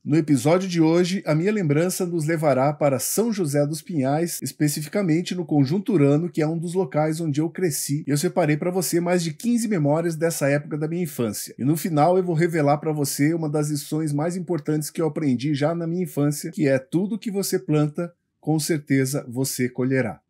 No episódio de hoje, a minha lembrança nos levará para São José dos Pinhais, especificamente no Conjunto Urano, que é um dos locais onde eu cresci. Eu separei para você mais de 15 memórias dessa época da minha infância. E no final eu vou revelar para você uma das lições mais importantes que eu aprendi já na minha infância, que é tudo que você planta, com certeza você colherá.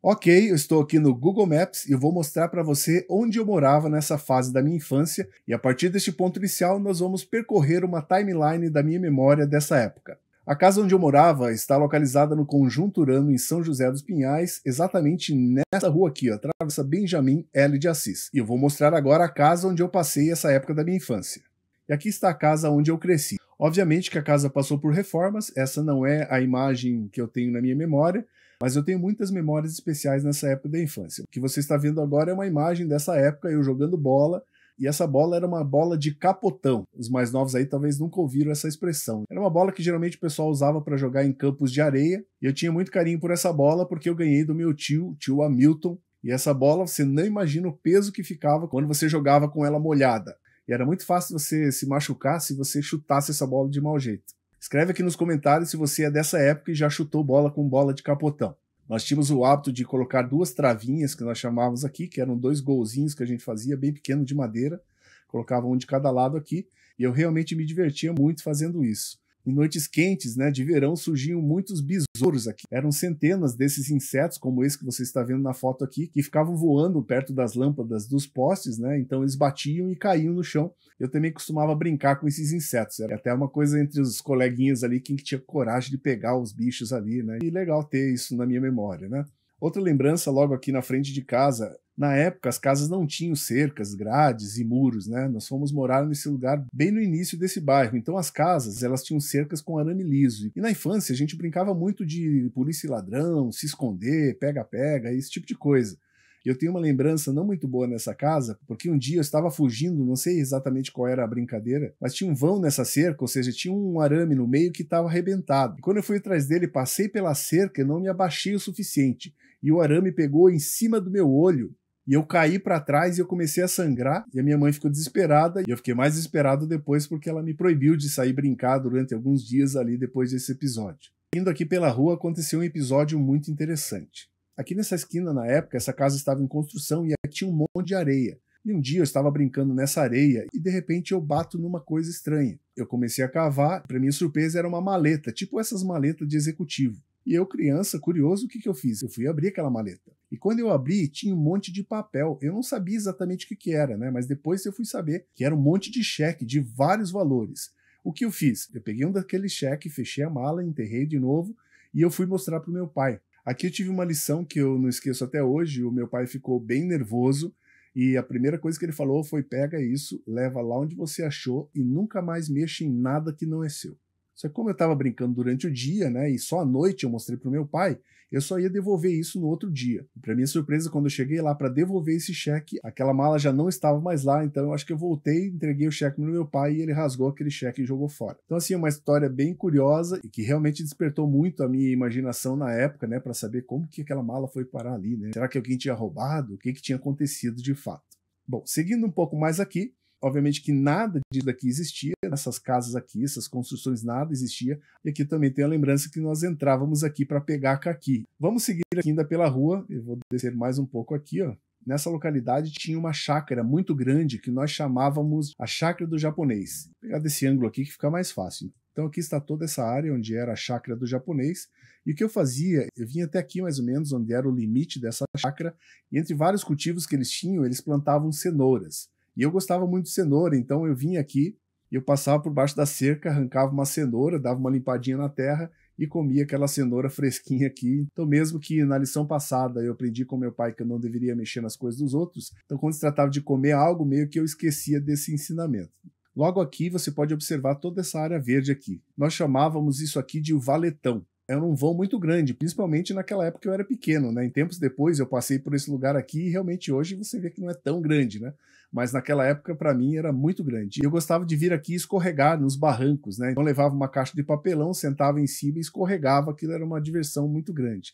Ok, eu estou aqui no Google Maps e eu vou mostrar para você onde eu morava nessa fase da minha infância, e a partir deste ponto inicial nós vamos percorrer uma timeline da minha memória dessa época. A casa onde eu morava está localizada no Conjunto Urano, em São José dos Pinhais, exatamente nessa rua aqui, ó, Travessa Benjamin L. de Assis. E eu vou mostrar agora a casa onde eu passei essa época da minha infância. E aqui está a casa onde eu cresci. Obviamente que a casa passou por reformas, essa não é a imagem que eu tenho na minha memória, mas eu tenho muitas memórias especiais nessa época da infância. O que você está vendo agora é uma imagem dessa época, eu jogando bola, e essa bola era uma bola de capotão. Os mais novos aí talvez nunca ouviram essa expressão. Era uma bola que geralmente o pessoal usava para jogar em campos de areia, e eu tinha muito carinho por essa bola porque eu ganhei do meu tio Hamilton, e essa bola você não imagina o peso que ficava quando você jogava com ela molhada. E era muito fácil você se machucar se você chutasse essa bola de mau jeito. Escreve aqui nos comentários se você é dessa época e já chutou bola com bola de capotão. Nós tínhamos o hábito de colocar duas travinhas, que nós chamávamos aqui, que eram dois golzinhos que a gente fazia, bem pequeno, de madeira. Colocava um de cada lado aqui, e eu realmente me divertia muito fazendo isso. Em noites quentes, né, de verão, surgiam muitos besouros aqui. Eram centenas desses insetos, como esse que você está vendo na foto aqui, que ficavam voando perto das lâmpadas dos postes, né? Então eles batiam e caíam no chão. Eu também costumava brincar com esses insetos. Era até uma coisa entre os coleguinhas ali, quem que tinha coragem de pegar os bichos ali, né? E legal ter isso na minha memória, né? Outra lembrança logo aqui na frente de casa, na época as casas não tinham cercas, grades e muros, né? Nós fomos morar nesse lugar bem no início desse bairro, então as casas elas tinham cercas com arame liso. E na infância a gente brincava muito de polícia e ladrão, se esconder, pega-pega, esse tipo de coisa. Eu tenho uma lembrança não muito boa nessa casa, porque um dia eu estava fugindo, não sei exatamente qual era a brincadeira, mas tinha um vão nessa cerca, ou seja, tinha um arame no meio que estava arrebentado. E quando eu fui atrás dele, passei pela cerca e não me abaixei o suficiente. E o arame pegou em cima do meu olho, e eu caí para trás e eu comecei a sangrar, e a minha mãe ficou desesperada, e eu fiquei mais desesperado depois porque ela me proibiu de sair brincar durante alguns dias ali depois desse episódio. Indo aqui pela rua aconteceu um episódio muito interessante. Aqui nessa esquina, na época, essa casa estava em construção e aqui tinha um monte de areia. E um dia eu estava brincando nessa areia e de repente eu bato numa coisa estranha. Eu comecei a cavar, para minha surpresa era uma maleta, tipo essas maletas de executivo. E eu, criança, curioso, o que eu fiz? Eu fui abrir aquela maleta. E quando eu abri, tinha um monte de papel. Eu não sabia exatamente o que era, né? Mas depois eu fui saber que era um monte de cheque de vários valores. O que eu fiz? Eu peguei um daqueles cheques, fechei a mala, enterrei de novo e eu fui mostrar para o meu pai. Aqui eu tive uma lição que eu não esqueço até hoje. O meu pai ficou bem nervoso e a primeira coisa que ele falou foi: pega isso, leva lá onde você achou e nunca mais mexa em nada que não é seu. Só que como eu estava brincando durante o dia, né, e só à noite eu mostrei para o meu pai, eu só ia devolver isso no outro dia. Para minha surpresa, quando eu cheguei lá para devolver esse cheque, aquela mala já não estava mais lá, então eu acho que eu voltei, entreguei o cheque no meu pai e ele rasgou aquele cheque e jogou fora. Então assim, é uma história bem curiosa e que realmente despertou muito a minha imaginação na época, né, para saber como que aquela mala foi parar ali, né? Será que alguém tinha roubado? O que tinha acontecido de fato? Bom, seguindo um pouco mais aqui, obviamente que nada disso daqui existia, nessas casas aqui, essas construções, nada existia. E aqui também tem a lembrança que nós entrávamos aqui para pegar caqui. Vamos seguir aqui ainda pela rua, eu vou descer mais um pouco aqui, ó. Nessa localidade tinha uma chácara muito grande que nós chamávamos a chácara do japonês. Vou pegar desse ângulo aqui que fica mais fácil. Então aqui está toda essa área onde era a chácara do japonês. E o que eu fazia, eu vinha até aqui mais ou menos, onde era o limite dessa chácara, e entre vários cultivos que eles tinham, eles plantavam cenouras. E eu gostava muito de cenoura, então eu vinha aqui, eu passava por baixo da cerca, arrancava uma cenoura, dava uma limpadinha na terra e comia aquela cenoura fresquinha aqui. Então mesmo que na lição passada eu aprendi com meu pai que eu não deveria mexer nas coisas dos outros, então quando se tratava de comer algo, meio que eu esquecia desse ensinamento. Logo aqui você pode observar toda essa área verde aqui. Nós chamávamos isso aqui de o valetão. era um vão muito grande, principalmente naquela época que eu era pequeno, né? Em tempos depois eu passei por esse lugar aqui e realmente hoje você vê que não é tão grande, né? Mas naquela época para mim era muito grande. E eu gostava de vir aqui escorregar nos barrancos, né? Então eu levava uma caixa de papelão, sentava em cima e escorregava, aquilo era uma diversão muito grande.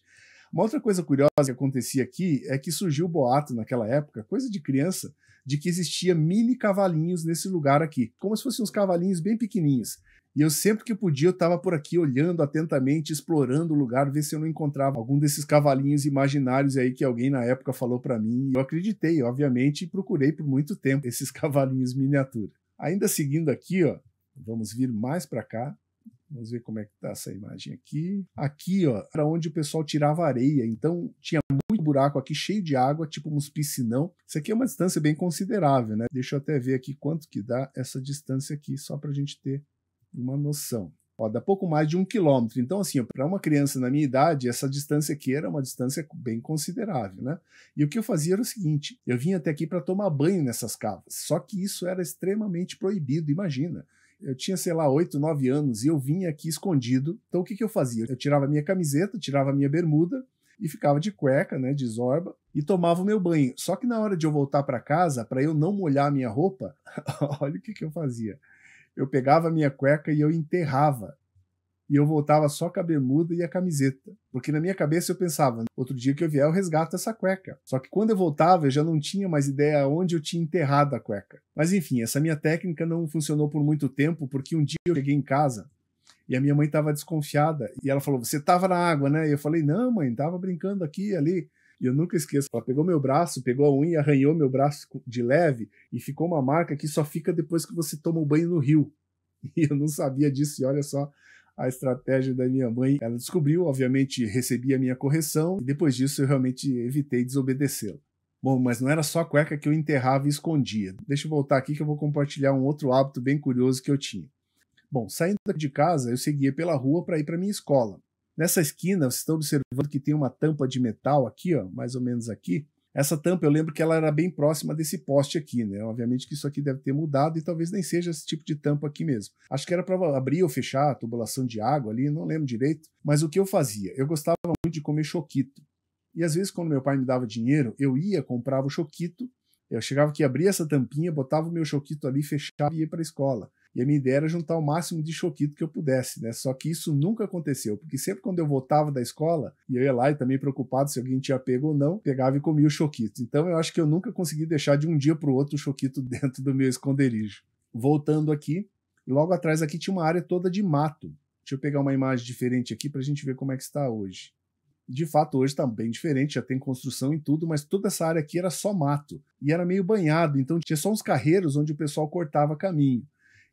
Uma outra coisa curiosa que acontecia aqui é que surgiu o boato naquela época, coisa de criança, de que existia mini cavalinhos nesse lugar aqui, como se fossem uns cavalinhos bem pequenininhos. E eu sempre que podia, eu estava por aqui olhando atentamente, explorando o lugar, ver se eu não encontrava algum desses cavalinhos imaginários aí que alguém na época falou para mim. Eu acreditei, obviamente, e procurei por muito tempo esses cavalinhos miniatura. Ainda seguindo aqui, ó, vamos vir mais para cá. Vamos ver como é que tá essa imagem aqui. Aqui, ó, era onde o pessoal tirava areia, então tinha muito buraco aqui, cheio de água, tipo uns piscinão. Isso aqui é uma distância bem considerável, né? Deixa eu até ver aqui quanto que dá essa distância aqui, só pra gente ter uma noção. Ó, dá pouco mais de 1 quilômetro. Então, assim, para uma criança na minha idade, essa distância aqui era uma distância bem considerável, né? E o que eu fazia era o seguinte, eu vinha até aqui para tomar banho nessas cavas, só que isso era extremamente proibido, imagina. Eu tinha, sei lá, 8, 9 anos e eu vinha aqui escondido. Então o que eu fazia? Eu tirava a minha camiseta, tirava a minha bermuda e ficava de cueca, né, de zorba, e tomava o meu banho. Só que na hora de eu voltar para casa, para eu não molhar a minha roupa, olha o que eu fazia. Eu pegava a minha cueca e eu enterrava. E eu voltava só com a bermuda e a camiseta. Porque na minha cabeça eu pensava, outro dia que eu vier eu resgato essa cueca. Só que quando eu voltava eu já não tinha mais ideia onde eu tinha enterrado a cueca. Mas enfim, essa minha técnica não funcionou por muito tempo, porque um dia eu cheguei em casa e a minha mãe estava desconfiada. E ela falou, você estava na água, né? E eu falei, não mãe, estava brincando aqui e ali. E eu nunca esqueço, ela pegou meu braço, pegou a unha, arranhou meu braço de leve e ficou uma marca que só fica depois que você toma o banho no rio. E eu não sabia disso, e olha só a estratégia da minha mãe. Ela descobriu, obviamente recebi a minha correção, e depois disso eu realmente evitei desobedecê-la. Bom, mas não era só a cueca que eu enterrava e escondia. Deixa eu voltar aqui que eu vou compartilhar um outro hábito bem curioso que eu tinha. Bom, saindo de casa, eu seguia pela rua para ir para minha escola. Nessa esquina, vocês estão observando que tem uma tampa de metal aqui, ó, mais ou menos aqui. Essa tampa, eu lembro que ela era bem próxima desse poste aqui, né? Obviamente que isso aqui deve ter mudado e talvez nem seja esse tipo de tampa aqui mesmo. Acho que era para abrir ou fechar a tubulação de água ali, não lembro direito. Mas o que eu fazia? Eu gostava muito de comer choquito. E às vezes, quando meu pai me dava dinheiro, eu ia, comprava o choquito, eu chegava aqui, abria essa tampinha, botava o meu choquito ali, fechava e ia para a escola. E a minha ideia era juntar o máximo de choquito que eu pudesse, né? Só que isso nunca aconteceu, porque sempre quando eu voltava da escola, e eu ia lá e também preocupado se alguém tinha pego ou não, pegava e comia o choquito. Então eu acho que eu nunca consegui deixar de um dia para o outro o choquito dentro do meu esconderijo. Voltando aqui, logo atrás aqui tinha uma área toda de mato. Deixa eu pegar uma imagem diferente aqui para a gente ver como é que está hoje. De fato, hoje está bem diferente, já tem construção e tudo, mas toda essa área aqui era só mato. E era meio banhado, então tinha só uns carreiros onde o pessoal cortava caminho.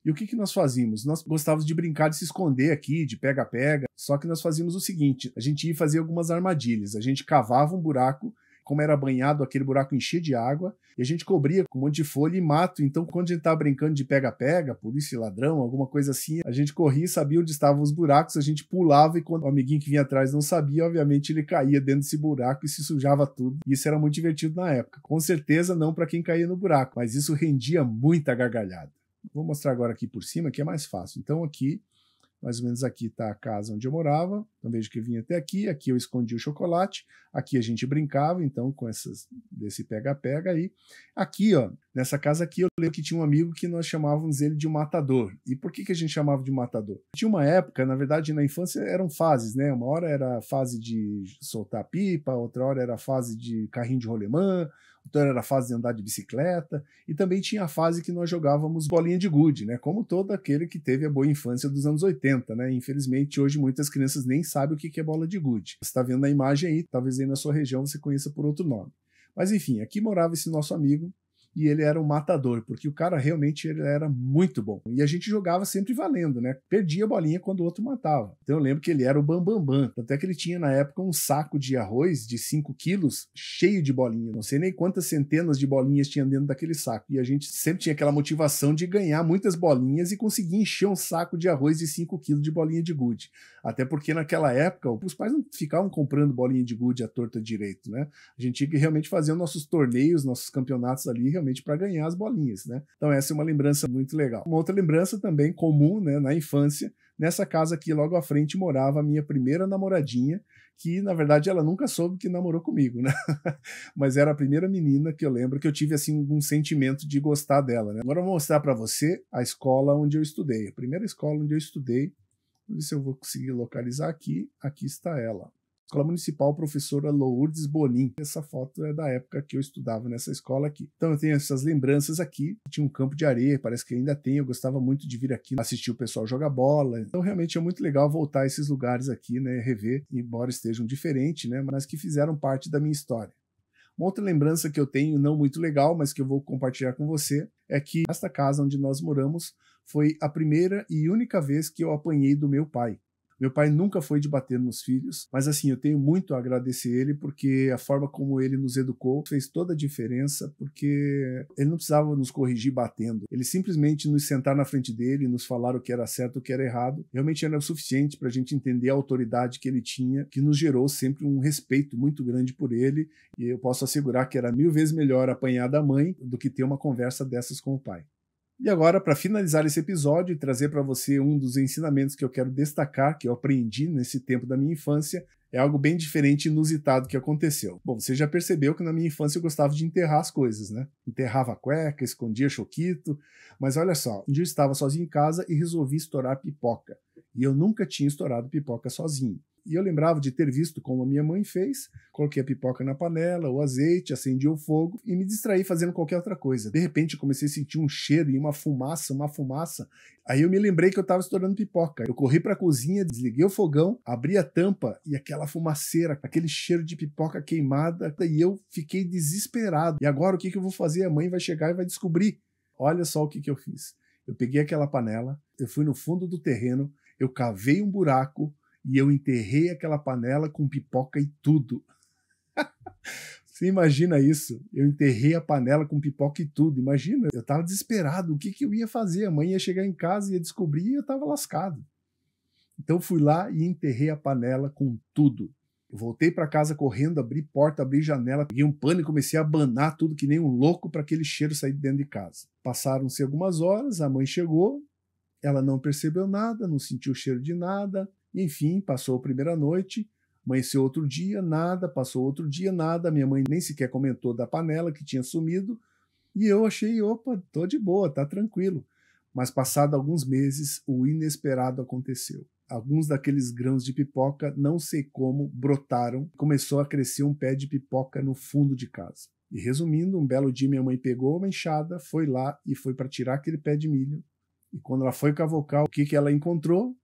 E o que nós fazíamos? Nós gostávamos de brincar de se esconder aqui, de pega-pega, só que nós fazíamos o seguinte, a gente ia fazer algumas armadilhas, a gente cavava um buraco, como era banhado, aquele buraco enchia de água, e a gente cobria com um monte de folha e mato. Então, quando a gente estava brincando de pega-pega, polícia e ladrão, alguma coisa assim, a gente corria e sabia onde estavam os buracos, a gente pulava e quando o amiguinho que vinha atrás não sabia, obviamente ele caía dentro desse buraco e se sujava tudo. E isso era muito divertido na época. Com certeza não para quem caía no buraco, mas isso rendia muita gargalhada. Vou mostrar agora aqui por cima, que é mais fácil. Então aqui, mais ou menos aqui está a casa onde eu morava. Então vejo que eu vim até aqui, aqui eu escondi o chocolate, aqui a gente brincava, então com desse pega-pega aí. Aqui, ó, nessa casa aqui eu lembro que tinha um amigo que nós chamávamos ele de matador. E por que a gente chamava de matador? Tinha uma época, na verdade na infância eram fases, né? Uma hora era a fase de soltar pipa, outra hora era a fase de carrinho de rolemã, então era a fase de andar de bicicleta, e também tinha a fase que nós jogávamos bolinha de gude, né? Como todo aquele que teve a boa infância dos anos 80, né? Infelizmente, hoje muitas crianças nem sabem o que é bola de gude. Você está vendo a imagem aí, talvez aí na sua região você conheça por outro nome. Mas enfim, aqui morava esse nosso amigo, e ele era um matador, porque o cara realmente ele era muito bom. E a gente jogava sempre valendo, né? Perdia a bolinha quando o outro matava. Então eu lembro que ele era o bambambam. Tanto é que ele tinha na época um saco de arroz de 5 quilos cheio de bolinha. Não sei nem quantas centenas de bolinhas tinha dentro daquele saco. E a gente sempre tinha aquela motivação de ganhar muitas bolinhas e conseguir encher um saco de arroz de 5 quilos de bolinha de gude. Até porque naquela época os pais não ficavam comprando bolinha de gude à torta direito, né? A gente tinha que realmente fazer os nossos torneios, nossos campeonatos ali, realmente para ganhar as bolinhas, né? Então essa é uma lembrança muito legal. Uma outra lembrança também comum, né, na infância, Nessa casa aqui, logo à frente, morava a minha primeira namoradinha, que na verdade ela nunca soube que namorou comigo, né? Mas era a primeira menina que eu lembro que eu tive assim um sentimento de gostar dela, né? Agora eu vou mostrar para você a escola onde eu estudei, a primeira escola onde eu estudei. Vamos ver se eu vou conseguir localizar aqui. Aqui está ela. Escola Municipal Professora Lourdes Bonin. Essa foto é da época que eu estudava nessa escola aqui. Então eu tenho essas lembranças aqui. Tinha um campo de areia, parece que ainda tem. Eu gostava muito de vir aqui assistir o pessoal jogar bola. Então realmente é muito legal voltar a esses lugares aqui, né, rever, embora estejam diferentes, né, mas que fizeram parte da minha história. Uma outra lembrança que eu tenho, não muito legal, mas que eu vou compartilhar com você, é que esta casa onde nós moramos foi a primeira e única vez que eu apanhei do meu pai. Meu pai nunca foi de bater nos filhos, mas assim, eu tenho muito a agradecer ele, porque a forma como ele nos educou fez toda a diferença, porque ele não precisava nos corrigir batendo. Ele simplesmente nos sentar na frente dele, nos falar o que era certo e o que era errado, realmente era o suficiente para a gente entender a autoridade que ele tinha, que nos gerou sempre um respeito muito grande por ele, e eu posso assegurar que era 1000 vezes melhor apanhar da mãe do que ter uma conversa dessas com o pai. E agora, para finalizar esse episódio e trazer para você um dos ensinamentos que eu quero destacar, que eu aprendi nesse tempo da minha infância, é algo bem diferente e inusitado que aconteceu. Bom, você já percebeu que na minha infância eu gostava de enterrar as coisas, né? Enterrava a cueca, escondia choquito, mas olha só, um dia eu estava sozinho em casa e resolvi estourar pipoca. E eu nunca tinha estourado pipoca sozinho. E eu lembrava de ter visto como a minha mãe fez, coloquei a pipoca na panela, o azeite, acendi o fogo e me distraí fazendo qualquer outra coisa. De repente eu comecei a sentir um cheiro e uma fumaça. Aí eu me lembrei que eu estava estourando pipoca. Eu corri para a cozinha, desliguei o fogão, abri a tampa e aquela fumaceira, aquele cheiro de pipoca queimada, e eu fiquei desesperado. E agora o que eu vou fazer? A mãe vai chegar e vai descobrir. Olha só o que eu fiz. Eu peguei aquela panela, eu fui no fundo do terreno, eu cavei um buraco, e eu enterrei aquela panela com pipoca e tudo. Você imagina isso? Eu enterrei a panela com pipoca e tudo. Imagina, eu estava desesperado. O que eu ia fazer? A mãe ia chegar em casa, ia descobrir e eu estava lascado. Então fui lá e enterrei a panela com tudo. Eu voltei para casa correndo, abri porta, abri janela, peguei um pano e comecei a abanar tudo que nem um louco para aquele cheiro sair de dentro de casa. Passaram-se algumas horas, a mãe chegou, ela não percebeu nada, não sentiu cheiro de nada. Enfim, passou a primeira noite, amanheceu outro dia, nada, passou outro dia, nada, minha mãe nem sequer comentou da panela que tinha sumido, e eu achei, opa, tô de boa, tá tranquilo. Mas passado alguns meses, o inesperado aconteceu. Alguns daqueles grãos de pipoca, não sei como, brotaram, começou a crescer um pé de pipoca no fundo de casa. E resumindo, um belo dia minha mãe pegou uma enxada, foi lá e foi para tirar aquele pé de milho, e quando ela foi cavocar, o que ela encontrou?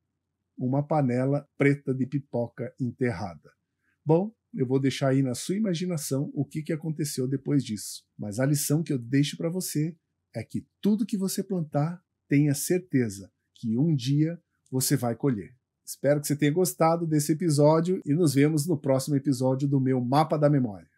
Uma panela preta de pipoca enterrada. Bom, eu vou deixar aí na sua imaginação o que aconteceu depois disso. Mas a lição que eu deixo para você é que tudo que você plantar, tenha certeza que um dia você vai colher. Espero que você tenha gostado desse episódio e nos vemos no próximo episódio do meu Mapa da Memória.